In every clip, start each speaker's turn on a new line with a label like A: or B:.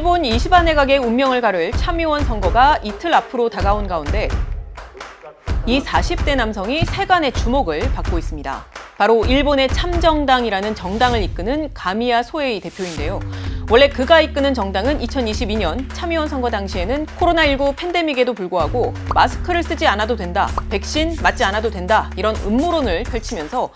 A: 일본 이시바 내각의 운명을 가를 참의원 선거가 이틀 앞으로 다가온 가운데 이 40대 남성이 세간의 주목을 받고 있습니다. 바로 일본의 참정당이라는 정당을 이끄는 가미야 소에이 대표인데요. 원래 그가 이끄는 정당은 2022년 참의원 선거 당시에는 코로나19 팬데믹에도 불구하고 마스크를 쓰지 않아도 된다, 백신 맞지 않아도 된다 이런 음모론을 펼치면서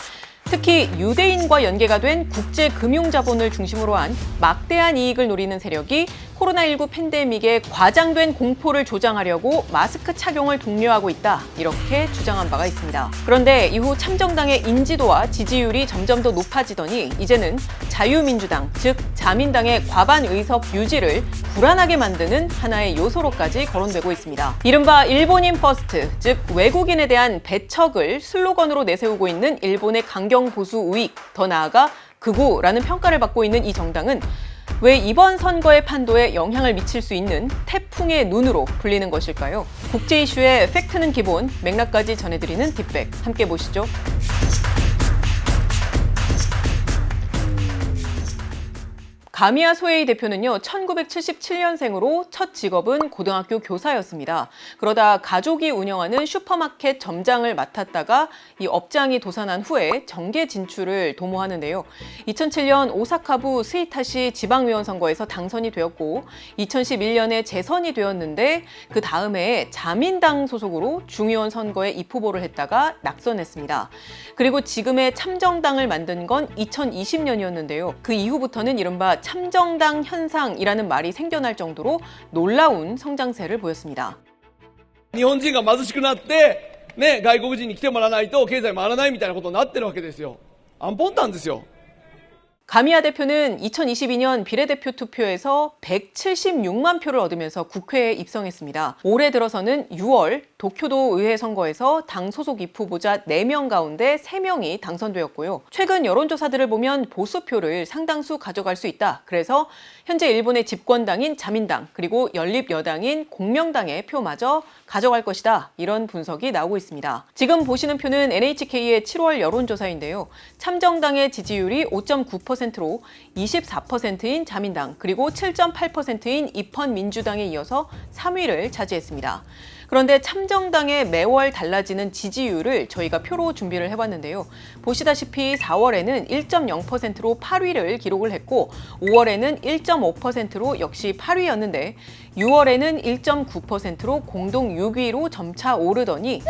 A: 특히 유대인과 연계가 된 국제금융자본을 중심으로 한 막대한 이익을 노리는 세력이 코로나19 팬데믹에 과장된 공포를 조장하려고 마스크 착용을 독려하고 있다, 이렇게 주장한 바가 있습니다. 그런데 이후 참정당의 인지도와 지지율이 점점 더 높아지더니 이제는 자유민주당, 즉 자민당의 과반 의석 유지를 불안하게 만드는 하나의 요소로까지 거론되고 있습니다. 이른바 일본인 퍼스트, 즉 외국인에 대한 배척을 슬로건으로 내세우고 있는 일본의 강경 보수 우익, 더 나아가 극우라는 평가를 받고 있는 이 정당은 왜 이번 선거의 판도에 영향을 미칠 수 있는 태풍의 눈으로 불리는 것일까요? 국제 이슈의 팩트는 기본, 맥락까지 전해드리는 딥백, 함께 보시죠. 가미야 소에이 대표는요, 1977년생으로 첫 직업은 고등학교 교사였습니다. 그러다 가족이 운영하는 슈퍼마켓 점장을 맡았다가 이 업장이 도산한 후에 정계 진출을 도모하는데요. 2007년 오사카부 스이타시 지방의원 선거에서 당선이 되었고 2011년에 재선이 되었는데 그 다음에 자민당 소속으로 중의원 선거에 입후보를 했다가 낙선했습니다. 그리고 지금의 참정당을 만든 건 2020년이었는데요. 그 이후부터는 이른바 참정당 현상이라는 말이 생겨날 정도로 놀라운 성장세를 보였습니다.
B: 日本人が貧しくなって、ね、外国人に来てもらわないと経済回らないみたいなことになってるわけですよ。アンポンタンですよ。
A: 가미야 대표는 2022년 비례대표 투표에서 176만 표를 얻으면서 국회에 입성했습니다. 올해 들어서는 6월 도쿄도 의회 선거에서 당 소속 입후보자 4명 가운데 3명이 당선되었고요. 최근 여론조사들을 보면 보수표를 상당수 가져갈 수 있다. 그래서 현재 일본의 집권당인 자민당 그리고 연립여당인 공명당의 표마저 가져갈 것이다. 이런 분석이 나오고 있습니다. 지금 보시는 표는 NHK의 7월 여론조사인데요. 참정당의 지지율이 5.9%로 24%인 자민당 그리고 7.8%인 입헌민주당에 이어서 3위를 차지했습니다. 그런데 참정당의 매월 달라지는 지지율을 저희가 표로 준비를 해봤는데요. 보시다시피 4월에는 1.0%로 8위를 기록을 했고 5월에는 1.5%로 역시 8위였는데 6월에는 1.9%로 공동 6위로 점차 오르더니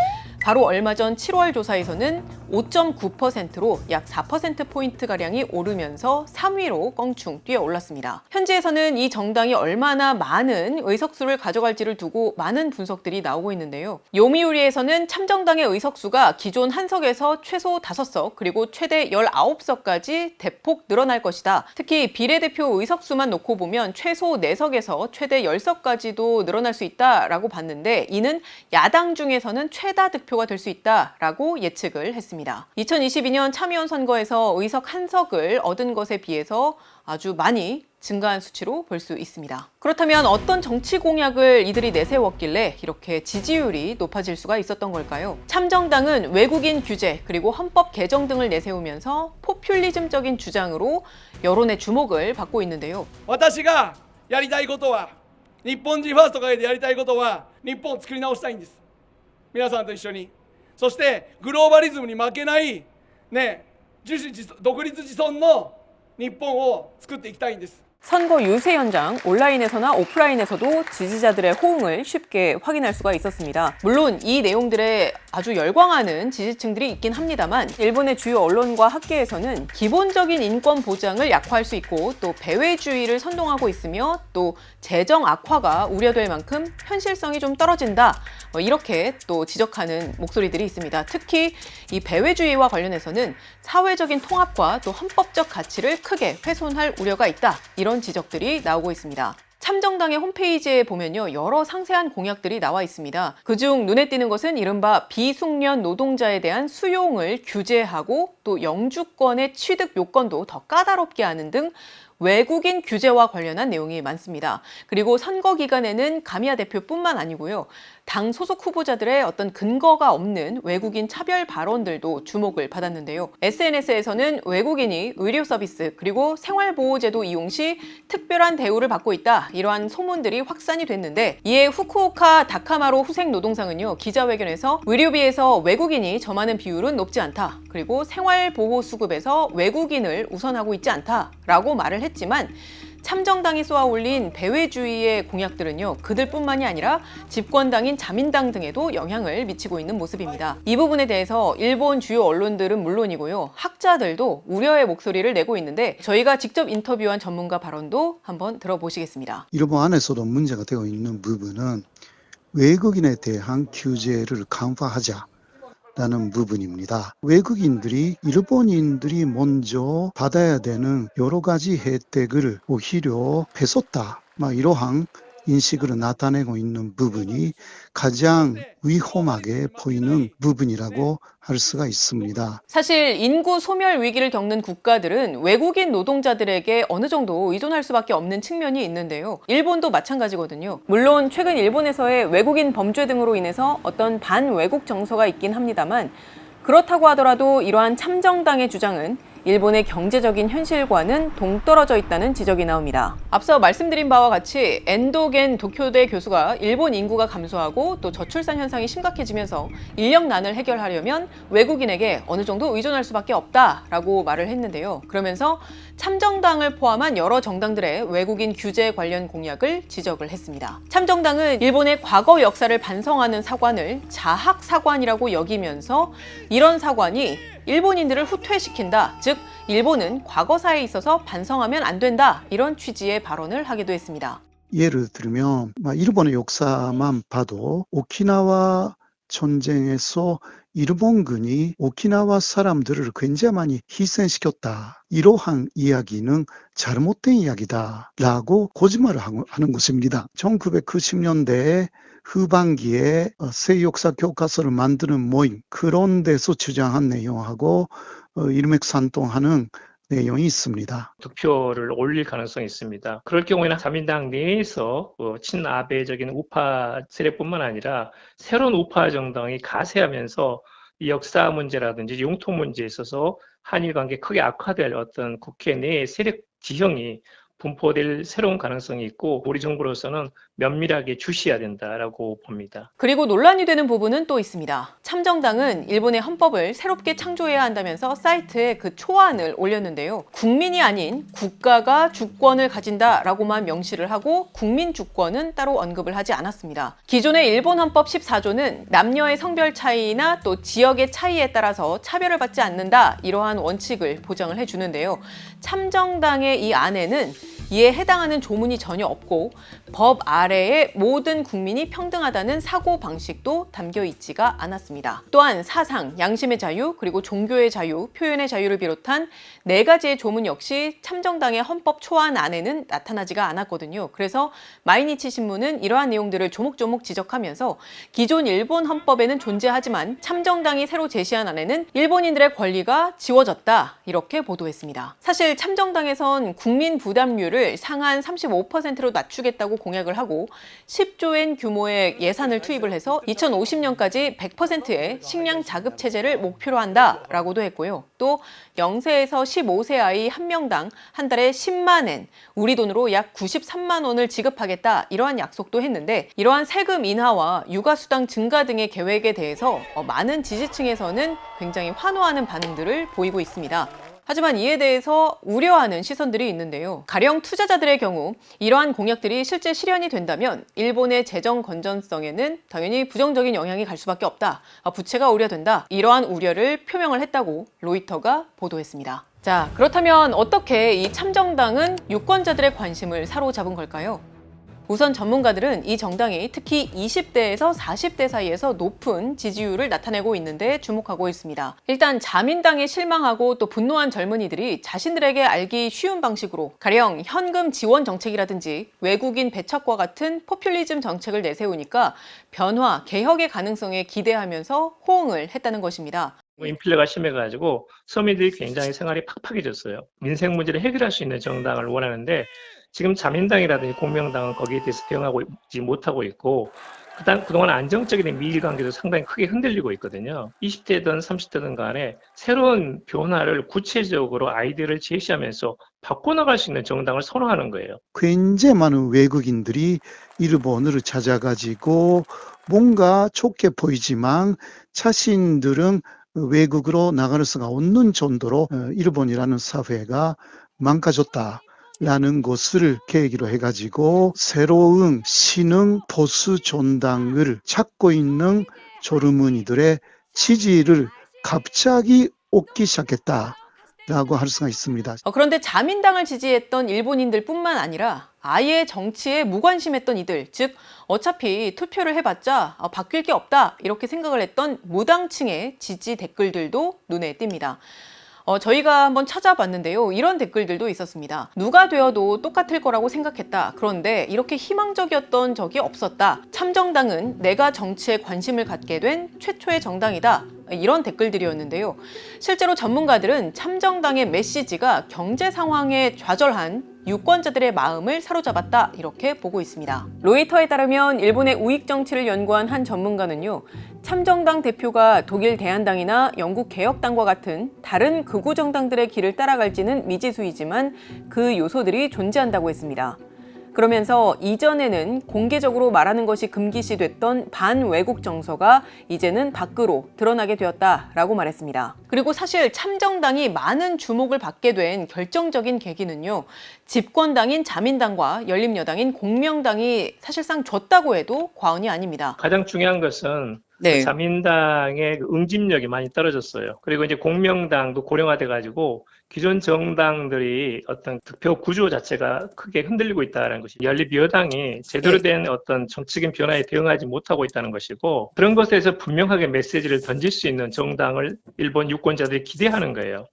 A: 바로 얼마 전 7월 조사에서는 5.9%로 약 4%포인트가량이 오르면서 3위로 껑충 뛰어 올랐습니다. 현지에서는 이 정당이 얼마나 많은 의석수를 가져갈지를 두고 많은 분석들이 나오고 있는데요. 요미우리에서는 참정당의 의석수가 기존 한석에서 최소 5석 그리고 최대 19석까지 대폭 늘어날 것이다. 특히 비례대표 의석수만 놓고 보면 최소 4석에서 최대 10석까지도 늘어날 수 있다라고 봤는데 이는 야당 중에서는 최다 득표가 될 수 있다라고 예측을 했습니다. 2022년 참의원 선거에서 의석 1석을 얻은 것에 비해서 아주 많이 증가한 수치로 볼 수 있습니다. 그렇다면 어떤 정치 공약을 이들이 내세웠길래 이렇게 지지율이 높아질 수가 있었던 걸까요? 참정당은 외국인 규제 그리고 헌법 개정 등을 내세우면서 포퓰리즘적인 주장으로 여론의 주목을 받고 있는데요.
B: 私がやりたいことは、日本人ファースト会でやりたいことは、日本を作り直したいんです。皆さんと一緒に。そしてグローバリズムに負けないね、独立自尊の日本を作っていきたいんです。
A: 선거 유세 현장, 온라인에서나 오프라인에서도 지지자들의 호응을 쉽게 확인할 수가 있었습니다. 물론 이 내용들에 아주 열광하는 지지층들이 있긴 합니다만 일본의 주요 언론과 학계에서는 기본적인 인권 보장을 약화할 수 있고 또 배회주의를 선동하고 있으며 또 재정 악화가 우려될 만큼 현실성이 좀 떨어진다. 이렇게 또 지적하는 목소리들이 있습니다. 특히 이 배회주의와 관련해서는 사회적인 통합과 또 헌법적 가치를 크게 훼손할 우려가 있다. 이런 지적들이 나오고 있습니다. 참정당의 홈페이지에 보면요, 여러 상세한 공약들이 나와 있습니다. 그중 눈에 띄는 것은 이른바 비숙련 노동자에 대한 수용을 규제하고 또 영주권의 취득 요건도 더 까다롭게 하는 등 외국인 규제와 관련한 내용이 많습니다. 그리고 선거 기간에는 가미야 대표뿐만 아니고요. 당 소속 후보자들의 어떤 근거가 없는 외국인 차별 발언들도 주목을 받았는데요. SNS에서는 외국인이 의료 서비스 그리고 생활보호제도 이용 시 특별한 대우를 받고 있다. 이러한 소문들이 확산이 됐는데 이에 후쿠오카 다카마루 후생 노동상은요. 기자회견에서 의료비에서 외국인이 점하는 비율은 높지 않다. 그리고 생활보호수급에서 외국인을 우선하고 있지 않다라고 말을 했지만 참정당이 쏘아올린 배회주의의 공약들은요, 그들뿐만이 아니라 집권당인 자민당 등에도 영향을 미치고 있는 모습입니다. 이 부분에 대해서 일본 주요 언론들은 물론이고요, 학자들도 우려의 목소리를 내고 있는데 저희가 직접 인터뷰한 전문가 발언도 한번 들어보시겠습니다.
C: 일본 안에서도 문제가 되고 있는 부분은 외국인에 대한 규제를 강화하자. 라는 부분입니다. 외국인들이 일본인들이 먼저 받아야 되는 여러 가지 혜택을 오히려 뺏었다. 이러한 인식으로 나타내고 있는 부분이 가장 위험하게 보이는 부분이라고 할 수가 있습니다.
A: 사실 인구 소멸 위기를 겪는 국가들은 외국인 노동자들에게 어느 정도 의존할 수밖에 없는 측면이 있는데요. 일본도 마찬가지거든요. 물론 최근 일본에서의 외국인 범죄 등으로 인해서 어떤 반외국 정서가 있긴 합니다만 그렇다고 하더라도 이러한 참정당의 주장은 일본의 경제적인 현실과는 동떨어져 있다는 지적이 나옵니다. 앞서 말씀드린 바와 같이 엔도겐 도쿄대 교수가 일본 인구가 감소하고 또 저출산 현상이 심각해지면서 인력난을 해결하려면 외국인에게 어느 정도 의존할 수밖에 없다라고 말을 했는데요. 그러면서 참정당을 포함한 여러 정당들의 외국인 규제 관련 공약을 지적을 했습니다. 참정당은 일본의 과거 역사를 반성하는 사관을 자학사관이라고 여기면서 이런 사관이 일본인들을 후퇴시킨다. 즉, 일본은 과거사에 있어서 반성하면 안 된다. 이런 취지의 발언을 하기도 했습니다.
C: 예를 들면 일본의 역사만 봐도 오키나와 전쟁에서 일본군이 오키나와 사람들을 굉장히 많이 희생시켰다. 이러한 이야기는 잘못된 이야기다. 라고 거짓말을 하는 것입니다. 1990년대에 후반기에 새 역사 교과서를 만드는 모임, 그런 데서 주장한 내용하고 일맥상통하는 내용이 있습니다.
D: 득표를 올릴 가능성이 있습니다. 그럴 경우에는 자민당 내에서 친아베적인 우파 세력뿐만 아니라 새로운 우파 정당이 가세하면서 이 역사 문제라든지 용토 문제에 있어서 한일 관계 크게 악화될 어떤 국회 내의 세력 지형이 분포될 새로운 가능성이 있고 우리 정부로서는 면밀하게 주시해야 된다라고 봅니다.
A: 그리고 논란이 되는 부분은 또 있습니다. 참정당은 일본의 헌법을 새롭게 창조해야 한다면서 사이트에 그 초안을 올렸는데요. 국민이 아닌 국가가 주권을 가진다라고만 명시를 하고 국민 주권은 따로 언급을 하지 않았습니다. 기존의 일본 헌법 14조는 남녀의 성별 차이나 또 지역의 차이에 따라서 차별을 받지 않는다, 이러한 원칙을 보장을 해주는데요. 참정당의 이 안에는 이에 해당하는 조문이 전혀 없고 법 아래에 모든 국민이 평등하다는 사고방식도 담겨 있지가 않았습니다. 또한 사상, 양심의 자유, 그리고 종교의 자유, 표현의 자유를 비롯한 4가지의 조문 역시 참정당의 헌법 초안 안에는 나타나지가 않았거든요. 그래서 마이니치 신문은 이러한 내용들을 조목조목 지적하면서 기존 일본 헌법에는 존재하지만 참정당이 새로 제시한 안에는 일본인들의 권리가 지워졌다, 이렇게 보도했습니다. 사실 참정당에선 국민 부담률을 상한 35%로 낮추겠다고 공약을 하고 10조엔 규모의 예산을 투입을 해서 2050년까지 100%의 식량 자급 체제를 목표로 한다라고도 했고요. 또 0세에서 15세 아이 1명당 한 달에 10만 엔, 우리 돈으로 약 93만 원을 지급하겠다, 이러한 약속도 했는데 이러한 세금 인하와 육아수당 증가 등의 계획에 대해서 많은 지지층에서는 굉장히 환호하는 반응들을 보이고 있습니다. 하지만 이에 대해서 우려하는 시선들이 있는데요. 가령 투자자들의 경우 이러한 공약들이 실제 실현이 된다면 일본의 재정 건전성에는 당연히 부정적인 영향이 갈 수밖에 없다. 부채가 우려된다. 이러한 우려를 표명을 했다고 로이터가 보도했습니다. 자, 그렇다면 어떻게 이 참정당은 유권자들의 관심을 사로잡은 걸까요? 우선 전문가들은 이 정당이 특히 20대에서 40대 사이에서 높은 지지율을 나타내고 있는데 주목하고 있습니다. 일단 자민당에 실망하고 또 분노한 젊은이들이 자신들에게 알기 쉬운 방식으로 가령 현금 지원 정책이라든지 외국인 배척과 같은 포퓰리즘 정책을 내세우니까 변화, 개혁의 가능성에 기대하면서 호응을 했다는 것입니다.
D: 인플레가 심해가지고 서민들이 굉장히 생활이 팍팍해졌어요. 민생 문제를 해결할 수 있는 정당을 원하는데 지금 자민당이라든지 공명당은 거기에 대해서 대응하지 못하고 있고 그동안 안정적인 미일 관계도 상당히 크게 흔들리고 있거든요. 20대든 30대든 간에 새로운 변화를 구체적으로 아이디어를 제시하면서 바꿔나갈 수 있는 정당을 선호하는 거예요.
C: 굉장히 많은 외국인들이 일본을 찾아가지고 뭔가 좋게 보이지만 자신들은 외국으로 나갈 수가 없는 정도로 일본이라는 사회가 망가졌다라는 것을 계기로 해가지고 새로운 신흥 보수 정당을 찾고 있는 젊은이들의 지지를 갑자기 얻기 시작했다라고 할 수가 있습니다.
A: 그런데 자민당을 지지했던 일본인들뿐만 아니라 아예 정치에 무관심했던 이들, 즉 어차피 투표를 해봤자 바뀔 게 없다 이렇게 생각을 했던 무당층의 지지 댓글들도 눈에 띕니다. 저희가 한번 찾아봤는데요. 이런 댓글들도 있었습니다. 누가 되어도 똑같을 거라고 생각했다. 그런데 이렇게 희망적이었던 적이 없었다. 참정당은 내가 정치에 관심을 갖게 된 최초의 정당이다. 이런 댓글들이었는데요. 실제로 전문가들은 참정당의 메시지가 경제 상황에 좌절한 유권자들의 마음을 사로잡았다 이렇게 보고 있습니다. 로이터에 따르면 일본의 우익 정치를 연구한 한 전문가는요. 참정당 대표가 독일 대한당이나 영국 개혁당과 같은 다른 극우 정당들의 길을 따라갈지는 미지수이지만 그 요소들이 존재한다고 했습니다. 그러면서 이전에는 공개적으로 말하는 것이 금기시됐던 반외국 정서가 이제는 밖으로 드러나게 되었다라고 말했습니다. 그리고 사실 참정당이 많은 주목을 받게 된 결정적인 계기는요. 집권당인 자민당과 열린여당인 공명당이 사실상 졌다고 해도 과언이 아닙니다.
D: 가장 중요한 것은
A: 네.
D: 자민당의 응집력이 많이 떨어졌어요. 그리고 이제 공명당도 고령화돼 가지고 기존 정당들이 어떤 득표 구조 자체가 크게 흔들리고 있다는 것이 연립여당이 제대로 된 어떤 정치적인 변화에 대응하지 못하고 있다는 것이고 그런 것에서 분명하게 메시지를 던질 수 있는 정당을 일본 유권자들이 기대하는 거예요.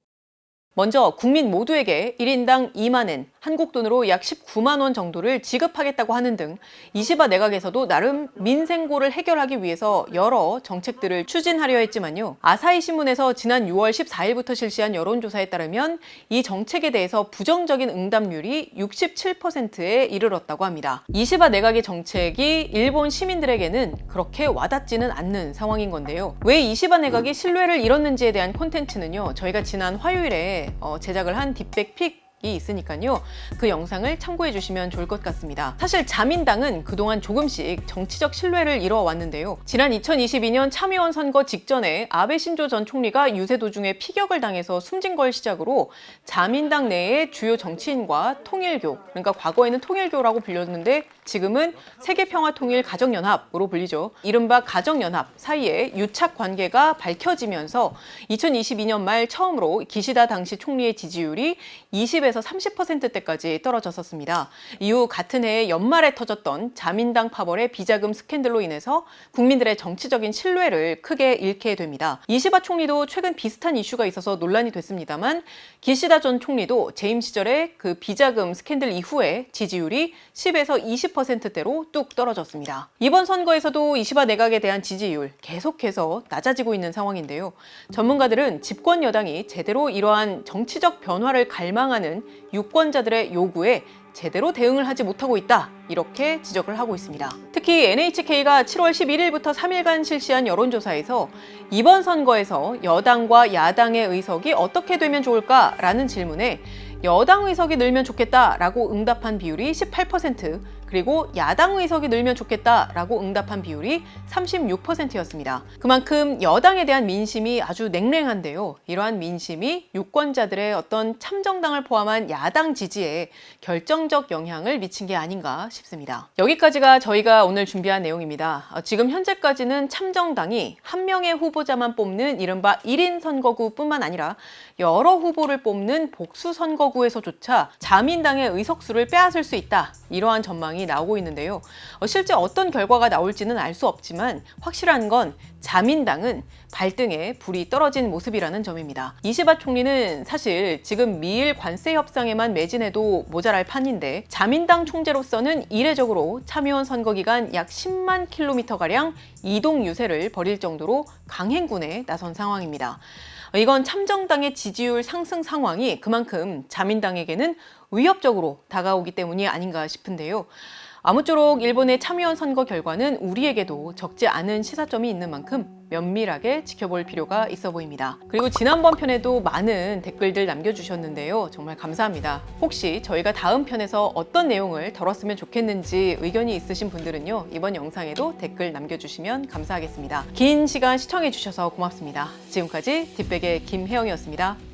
A: 먼저 국민 모두에게 1인당 2만엔, 한국 돈으로 약 19만 원 정도를 지급하겠다고 하는 등 이시바 내각에서도 나름 민생고를 해결하기 위해서 여러 정책들을 추진하려 했지만요. 아사히 신문에서 지난 6월 14일부터 실시한 여론조사에 따르면 이 정책에 대해서 부정적인 응답률이 67%에 이르렀다고 합니다. 이시바 내각의 정책이 일본 시민들에게는 그렇게 와닿지는 않는 상황인 건데요. 왜 이시바 내각이 신뢰를 잃었는지에 대한 콘텐츠는요. 저희가 지난 화요일에 제작을 한 딥백픽 이 있으니까요. 그 영상을 참고해 주시면 좋을 것 같습니다. 사실 자민당은 그동안 조금씩 정치적 신뢰를 이뤄왔는데요. 지난 2022년 참의원 선거 직전에 아베 신조 전 총리가 유세 도중에 피격을 당해서 숨진 걸 시작으로 자민당 내의 주요 정치인과 통일교, 그러니까 과거에는 통일교라고 불렸는데 지금은 세계평화통일가정연합으로 불리죠. 이른바 가정연합 사이에 유착 관계가 밝혀지면서 2022년 말 처음으로 기시다 당시 총리의 지지율이 20에서 30%대까지 떨어졌었습니다. 이후 같은 해에 연말에 터졌던 자민당 파벌의 비자금 스캔들로 인해서 국민들의 정치적인 신뢰를 크게 잃게 됩니다. 이시바 총리도 최근 비슷한 이슈가 있어서 논란이 됐습니다만 기시다 전 총리도 재임 시절에 그 비자금 스캔들 이후에 지지율이 10에서 20%대로 뚝 떨어졌습니다. 이번 선거에서도 이시바 내각에 대한 지지율 계속해서 낮아지고 있는 상황인데요. 전문가들은 집권 여당이 제대로 이러한 정치적 변화를 갈망하는 유권자들의 요구에 제대로 대응을 하지 못하고 있다 이렇게 지적을 하고 있습니다. 특히 NHK가 7월 11일부터 3일간 실시한 여론조사에서 이번 선거에서 여당과 야당의 의석이 어떻게 되면 좋을까라는 질문에 여당 의석이 늘면 좋겠다라고 응답한 비율이 18%, 그리고 야당 의석이 늘면 좋겠다라고 응답한 비율이 36%였습니다. 그만큼 여당에 대한 민심이 아주 냉랭한데요. 이러한 민심이 유권자들의 어떤 참정당을 포함한 야당 지지에 결정적 영향을 미친 게 아닌가 싶습니다. 여기까지가 저희가 오늘 준비한 내용입니다. 지금 현재까지는 참정당이 한 명의 후보자만 뽑는 이른바 1인 선거구뿐만 아니라 여러 후보를 뽑는 복수 선거구 지역구에서조차 자민당의 의석수를 빼앗을 수 있다. 이러한 전망이 나오고 있는데요. 실제 어떤 결과가 나올지는 알 수 없지만 확실한 건 자민당은 발등에 불이 떨어진 모습이라는 점입니다. 이시바 총리는 사실 지금 미일 관세 협상에만 매진해도 모자랄 판인데 자민당 총재로서는 이례적으로 참의원 선거 기간 약 10만 킬로미터가량 이동 유세를 벌일 정도로 강행군에 나선 상황입니다. 이건 참정당의 지지율 상승 상황이 그만큼 자민당에게는 위협적으로 다가오기 때문이 아닌가 싶은데요. 아무쪼록 일본의 참의원 선거 결과는 우리에게도 적지 않은 시사점이 있는 만큼 면밀하게 지켜볼 필요가 있어 보입니다. 그리고 지난번 편에도 많은 댓글들 남겨주셨는데요. 정말 감사합니다. 혹시 저희가 다음 편에서 어떤 내용을 다뤘으면 좋겠는지 의견이 있으신 분들은요. 이번 영상에도 댓글 남겨주시면 감사하겠습니다. 긴 시간 시청해주셔서 고맙습니다. 지금까지 뒷백의 김혜영이었습니다.